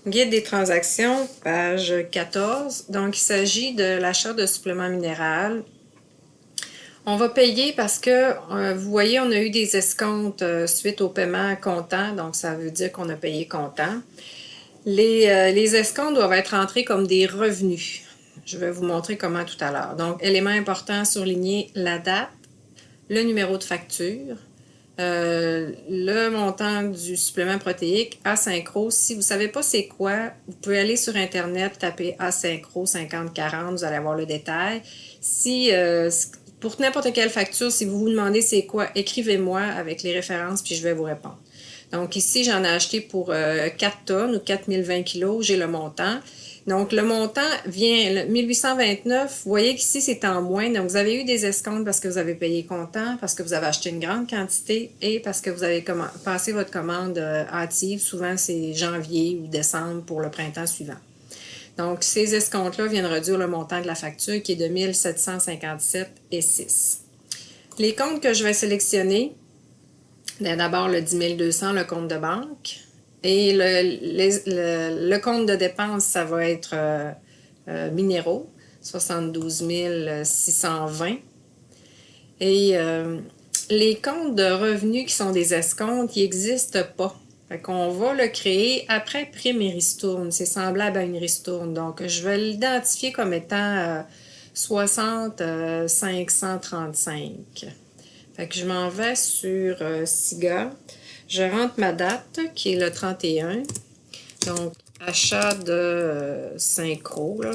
Guide des transactions, page 14. Donc, il s'agit de l'achat de suppléments minéraux. On va payer parce que, vous voyez, on a eu des escomptes suite au paiement comptant. Donc, ça veut dire qu'on a payé comptant. Les escomptes doivent être entrés comme des revenus. Je vais vous montrer comment tout à l'heure. Donc, élément important, surligner la date, le numéro de facture, le montant du supplément protéique, asynchro. Si vous ne savez pas c'est quoi, vous pouvez aller sur Internet, taper asynchro 5040, vous allez avoir le détail. Si, pour n'importe quelle facture, si vous vous demandez c'est quoi, écrivez-moi avec les références puis je vais vous répondre. Donc ici, j'en ai acheté pour 4 tonnes ou 4020 kilos, j'ai le montant. Donc, le montant vient, 1829, vous voyez qu'ici, c'est en moins. Donc, vous avez eu des escomptes parce que vous avez payé comptant, parce que vous avez acheté une grande quantité et parce que vous avez passé votre commande hâtive. Souvent, c'est janvier ou décembre pour le printemps suivant. Donc, ces escomptes-là viennent réduire le montant de la facture qui est de 1757,06. Les comptes que je vais sélectionner, d'abord le 10 200, le compte de banque. Et le compte de dépenses, ça va être minéraux, 72 620. Et les comptes de revenus qui sont des escomptes, ils n'existent pas. Fait qu'on va le créer après prime et ristourne. C'est semblable à une ristourne. Donc, je vais l'identifier comme étant 60 535. Fait que je m'en vais sur SIGA. Je rentre ma date, qui est le 31. Donc, achat de synchro, là.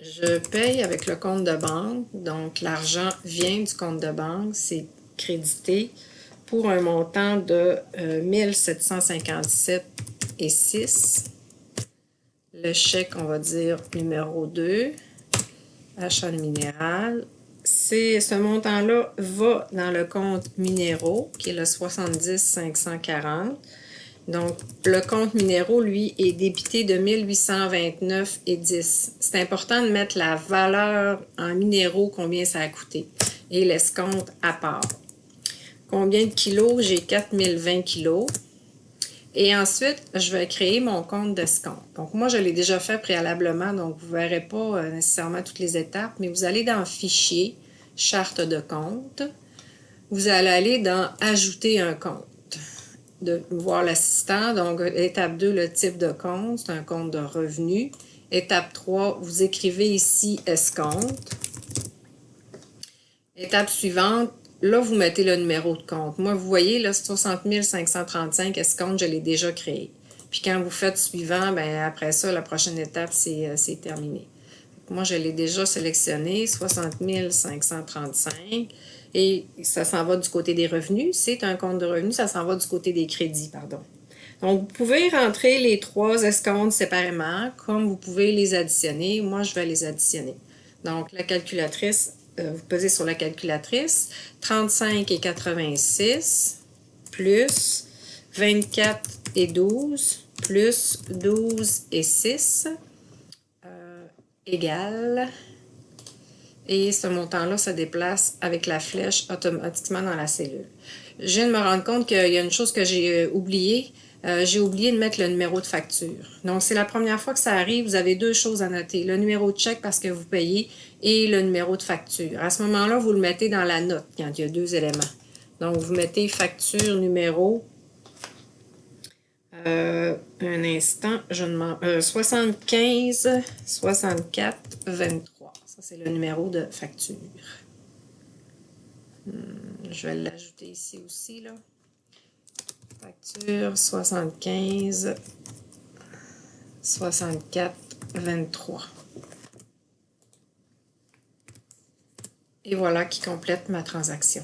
Je paye avec le compte de banque. Donc, l'argent vient du compte de banque. C'est crédité pour un montant de 1757,06. Le chèque, on va dire numéro 2. Achat de minéral. Ce montant-là va dans le compte minéraux, qui est le 70 540. Donc, le compte minéraux, lui, est débité de 1829,10. C'est important de mettre la valeur en minéraux, combien ça a coûté, et l'escompte à part. Combien de kilos? J'ai 4020 kilos. Et ensuite, je vais créer mon compte d'escompte. Donc, moi, je l'ai déjà fait préalablement, donc vous ne verrez pas nécessairement toutes les étapes, mais vous allez dans Fichier, Charte de compte. Vous allez aller dans Ajouter un compte. De voir l'assistant. Donc, étape 2, le type de compte, c'est un compte de revenus. Étape 3, vous écrivez ici escompte. Étape suivante, là, vous mettez le numéro de compte. Moi, vous voyez, là, 60 535 escompte, je l'ai déjà créé. Puis quand vous faites suivant, ben après ça, la prochaine étape, c'est terminé. Moi, je l'ai déjà sélectionné, 60 535. Et ça s'en va du côté des revenus. C'est un compte de revenus, ça s'en va du côté des crédits, pardon. Donc, vous pouvez rentrer les 3 escomptes séparément, comme vous pouvez les additionner. Moi, je vais les additionner. Donc, la calculatrice, vous pesez sur la calculatrice, 35,86 plus 24,12 plus 12,6 égale. Et ce montant-là se déplace avec la flèche automatiquement dans la cellule. Je viens de me rendre compte qu'il y a une chose que j'ai oubliée. J'ai oublié de mettre le numéro de facture. Donc, c'est la première fois que ça arrive. Vous avez 2 choses à noter. Le numéro de chèque parce que vous payez et le numéro de facture. À ce moment-là, vous le mettez dans la note quand il y a 2 éléments. Donc, vous mettez facture, numéro. Un instant, 75 64 23. Ça, c'est le numéro de facture. Je vais l'ajouter ici aussi, là. Facture 75 64 23. Et voilà qui complète ma transaction.